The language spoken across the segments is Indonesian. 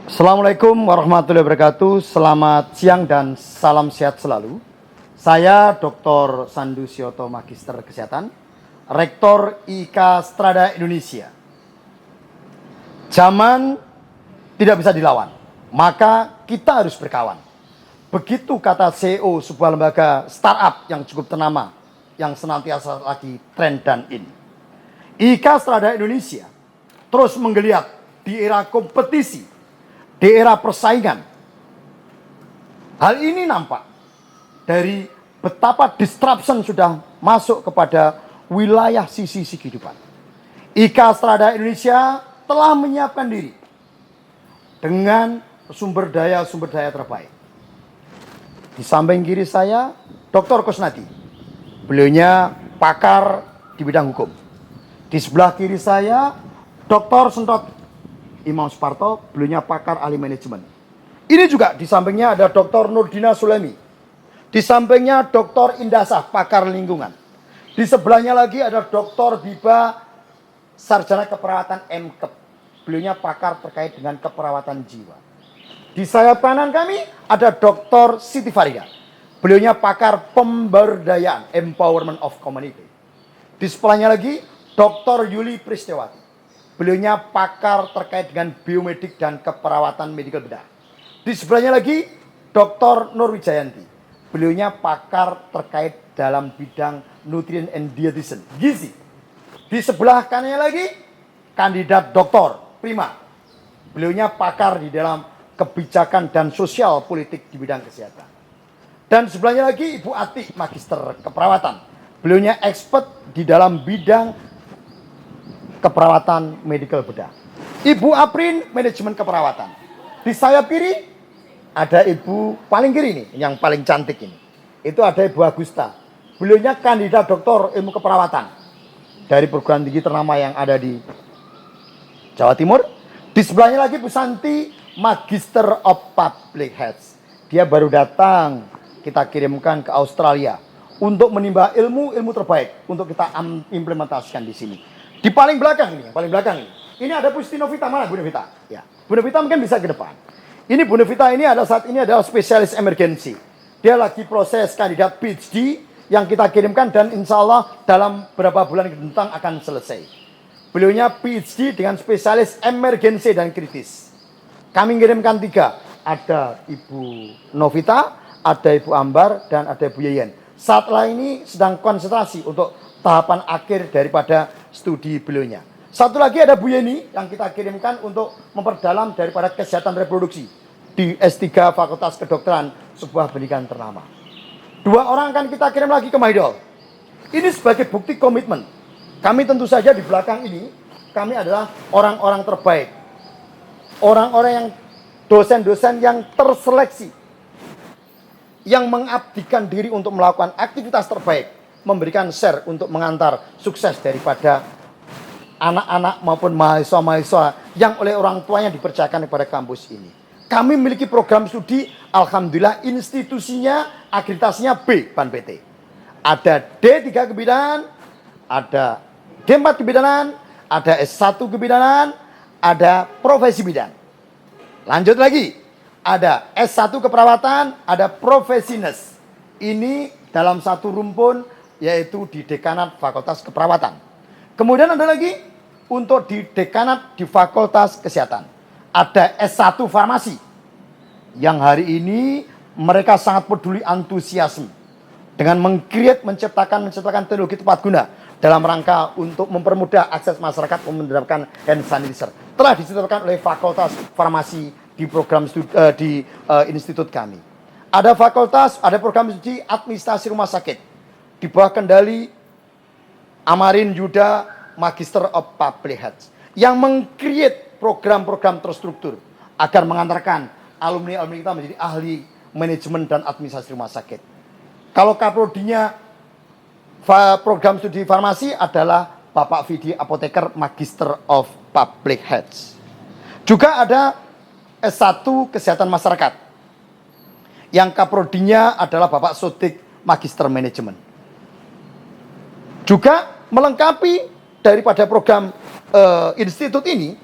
Assalamualaikum warahmatullahi wabarakatuh. Selamat siang dan salam sehat selalu. Saya Dr. Sandu Sioto, Magister Kesehatan, Rektor IK Strada Indonesia. Zaman tidak bisa dilawan, maka kita harus berkawan. Begitu kata CEO sebuah lembaga startup yang cukup ternama, yang senantiasa lagi tren dan in. IK Strada Indonesia terus menggeliat di era kompetisi, di era persaingan. Hal ini nampak dari betapa disruption sudah masuk kepada wilayah sisi-sisi kehidupan. IK Strada Indonesia telah menyiapkan diri dengan sumber daya terbaik. Di samping kiri saya, Dr. Kusnadi. Beliaunya pakar di bidang hukum. Di sebelah kiri saya, Dr. Sentot Imam Suparto, beliaunya pakar ahli manajemen. Ini juga di sampingnya ada Dr. Nurdina Sulemi. Di sampingnya Dr. Indasah, pakar lingkungan. Di sebelahnya lagi ada Dr. Biba, sarjana keperawatan MKEP. Beliaunya pakar terkait dengan keperawatan jiwa. Di sayap kanan kami ada Dr. Siti Farida. Beliaunya pakar pemberdayaan, empowerment of community. Di sebelahnya lagi Dr. Yuli Pristewati. Beliaunya pakar terkait dengan biomedik dan keperawatan medikal bedah. Di sebelahnya lagi Dr. Nur Wijayanti. Beliaunya pakar terkait dalam bidang nutrient and dietitian, gizi. Di sebelah kanannya lagi kandidat doktor Prima. Beliaunya pakar di dalam kebijakan dan sosial politik di bidang kesehatan. Dan sebelahnya lagi Ibu Ati, Magister Keperawatan. Beliaunya expert di dalam bidang keperawatan medikal bedah. Ibu Aprin, manajemen keperawatan. Di sayap kiri ada Ibu paling kiri ini, yang paling cantik ini. Itu ada Ibu Agusta. Beliaunya kandidat doktor ilmu keperawatan dari perguruan tinggi ternama yang ada di Jawa Timur. Di sebelahnya lagi Bu Santi, Magister of Public Health. Dia baru datang, kita kirimkan ke Australia untuk menimba ilmu terbaik untuk kita implementasikan di sini. Di paling belakang ini, Ini ada Bu Siti Novita, mana Bu Novita? Ya, Bu Novita mungkin bisa ke depan. Ini Bu Novita ini saat ini adalah spesialis emergency. Dia lagi proses kandidat PhD yang kita kirimkan dan insya Allah dalam beberapa bulan ke depan akan selesai. Beliaunya PhD dengan spesialis emergency dan kritis. Kami kirimkan 3. Ada Ibu Novita, ada Ibu Ambar, dan ada Ibu Yeyen. Saat ini sedang konsentrasi untuk tahapan akhir daripada studi beliaunya. Satu lagi ada Bu Yeni yang kita kirimkan untuk memperdalam daripada kesehatan reproduksi di S3 Fakultas Kedokteran, sebuah pendidikan ternama. 2 orang akan kita kirim lagi ke Mahidol. Ini sebagai bukti komitmen. Kami tentu saja di belakang ini, kami adalah orang-orang terbaik. Orang-orang yang dosen-dosen yang terseleksi, yang mengabdikan diri untuk melakukan aktivitas terbaik, memberikan share untuk mengantar sukses daripada anak-anak maupun mahasiswa-mahasiswa yang oleh orang tuanya dipercayakan kepada kampus ini. Kami memiliki program studi, alhamdulillah institusinya, akreditasinya B, BAN PT. Ada D3 kebidanan, ada D4 kebidanan, ada S1 kebidanan, ada profesi bidan. Lanjut lagi, ada S1 keperawatan, ada profesi nurse. Ini dalam satu rumpun, yaitu di dekanat Fakultas Keperawatan. Kemudian ada lagi untuk di dekanat di Fakultas Kesehatan. Ada S1 Farmasi, yang hari ini mereka sangat peduli antusiasme dengan menciptakan teknologi tepat guna dalam rangka untuk mempermudah akses masyarakat menerapkan hand sanitizer. Telah diciptakan oleh Fakultas Farmasi di program studi, di institut kami. Ada program studi administrasi rumah sakit di bawah kendali Amarin Yuda, Magister of Public Health, yang meng-create program-program terstruktur agar mengantarkan alumni-alumni kita menjadi ahli manajemen dan administrasi rumah sakit. Kalau kaprodinya program studi farmasi adalah Bapak Vidi Apoteker, Magister of Public Health. Juga ada S1 Kesehatan Masyarakat, yang kaprodinya adalah Bapak Sodik, Magister Manajemen. Juga melengkapi daripada program institut ini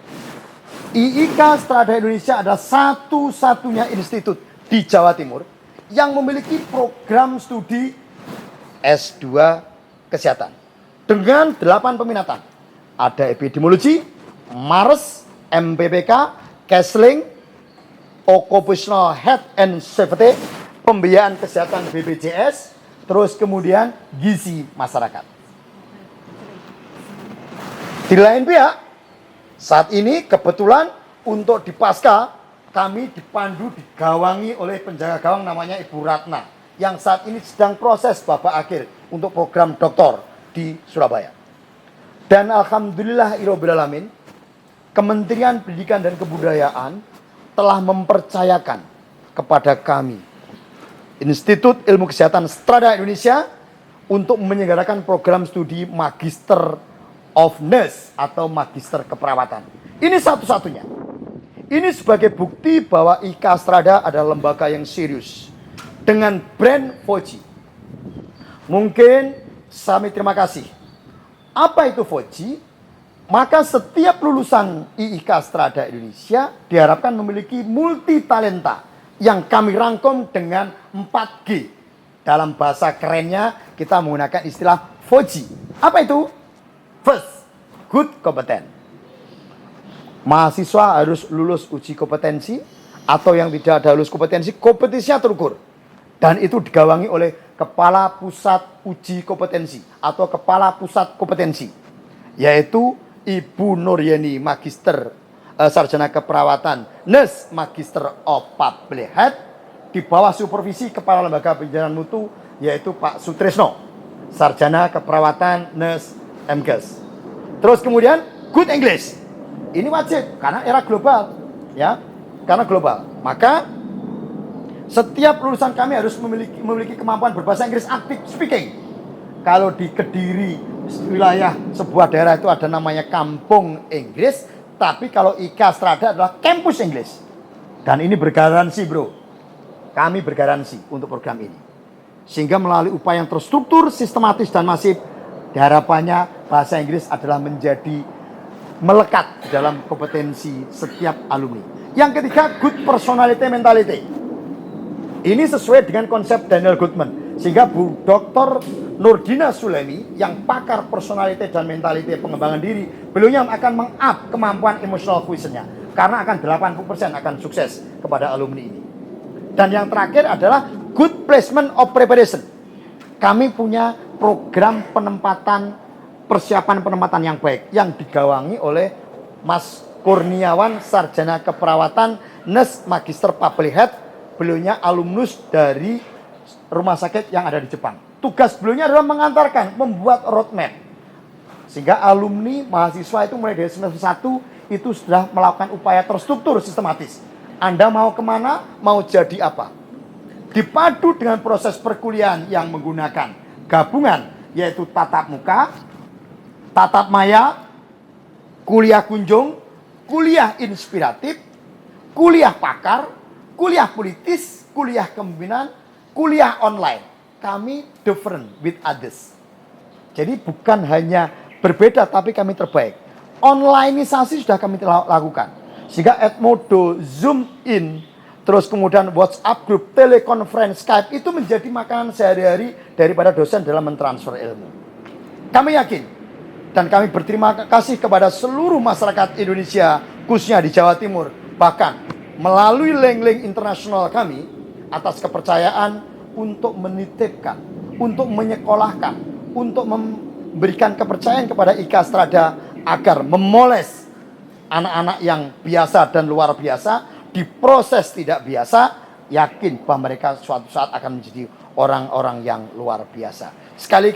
IIK Strada Indonesia adalah satu-satunya institut di Jawa Timur yang memiliki program studi S2 kesehatan dengan 8 peminatan. Ada epidemiologi, MARS, MPPK, Counseling, Occupational Health and Safety, pembiayaan kesehatan BPJS, terus kemudian gizi masyarakat. Di lain pihak, saat ini kebetulan untuk di Pasca kami dipandu, digawangi oleh penjaga gawang namanya Ibu Ratna yang saat ini sedang proses babak akhir untuk program doktor di Surabaya. Dan alhamdulillahirabbil alamin, Kementerian Pendidikan dan Kebudayaan telah mempercayakan kepada kami Institut Ilmu Kesehatan Strada Indonesia untuk menyelenggarakan program studi Magister of Nurse atau Magister Keperawatan. Ini satu-satunya. Ini sebagai bukti bahwa IK Strada adalah lembaga yang serius dengan brand 4G. Mungkin kami terima kasih. Apa itu 4G? Maka setiap lulusan IIK Strada Indonesia diharapkan memiliki multi talenta yang kami rangkum dengan 4G. Dalam bahasa kerennya kita menggunakan istilah 4G. Apa itu? First, good competence. Mahasiswa harus lulus uji kompetensi, atau yang tidak ada lulus kompetensi, kompetensinya terukur. Dan itu digawangi oleh Kepala Pusat Uji Kompetensi atau Kepala Pusat Kompetensi, yaitu Ibu Nuryeni Magister Sarjana Keperawatan Nurse Magister of Public Health di bawah supervisi Kepala Lembaga Penjagaan Mutu, yaitu Pak Sutrisno, Sarjana Keperawatan Nurse MKes. Terus kemudian good English. Ini wajib karena era global, ya. Karena global. Maka setiap lulusan kami harus memiliki kemampuan berbahasa Inggris active speaking. Kalau di Kediri, wilayah sebuah daerah itu ada namanya kampung Inggris, tapi kalau IK Strada adalah kampus Inggris. Dan ini bergaransi, bro. Kami bergaransi untuk program ini. Sehingga melalui upaya yang terstruktur, sistematis, dan masif, harapannya bahasa Inggris adalah menjadi melekat dalam kompetensi setiap alumni. Yang ketiga, good personality mentality. Ini sesuai dengan konsep Daniel Goleman. Sehingga Bu Dr. Nurdina Sulemi yang pakar personality dan mentality pengembangan diri, beliau akan meng-up kemampuan emotional quotient-nya. Karena akan 80% akan sukses kepada alumni ini. Dan yang terakhir adalah good placement of preparation. Kami punya program persiapan penempatan yang baik yang digawangi oleh Mas Kurniawan, Sarjana Keperawatan Nurse Magister Public Health. Beliaunya alumnus dari rumah sakit yang ada di Jepang. Tugas beliaunya adalah mengantarkan, membuat roadmap. Sehingga alumni mahasiswa itu mulai dari semester 1 itu sudah melakukan upaya terstruktur sistematis. Anda mau kemana, mau jadi apa. Dipadu dengan proses perkuliahan yang menggunakan gabungan, yaitu tatap muka, tatap maya, kuliah kunjung, kuliah inspiratif, kuliah pakar, kuliah politis, kuliah kepemimpinan, kuliah online. Kami different with others. Jadi bukan hanya berbeda, tapi kami terbaik. Onlineisasi sudah kami lakukan. Sehingga Edmodo, Zoom in, terus kemudian WhatsApp group, telekonferensi, Skype, itu menjadi makanan sehari-hari daripada dosen dalam mentransfer ilmu. Kami yakin, dan kami berterima kasih kepada seluruh masyarakat Indonesia, khususnya di Jawa Timur, bahkan melalui link-link internasional kami, atas kepercayaan untuk menitipkan, untuk menyekolahkan, untuk memberikan kepercayaan kepada IK Strada agar memoles anak-anak yang biasa dan luar biasa, diproses tidak biasa, yakin bahwa mereka suatu saat akan menjadi orang-orang yang luar biasa. Sekali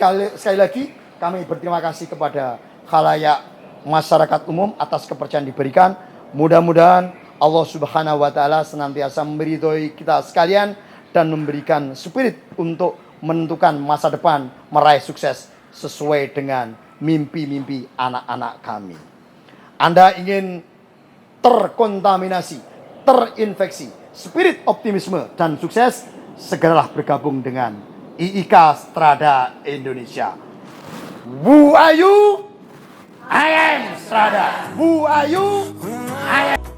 lagi, kami berterima kasih kepada khalayak masyarakat umum atas kepercayaan diberikan. Mudah-mudahan Allah Subhanahu wa Ta'ala senantiasa meridhoi kita sekalian dan memberikan spirit untuk menentukan masa depan, meraih sukses sesuai dengan mimpi-mimpi anak-anak kami. Anda ingin terkontaminasi, terinfeksi spirit optimisme dan sukses, segeralah bergabung dengan IIK Strada Indonesia. Who are you? I am Strada. Who are you? Ayo.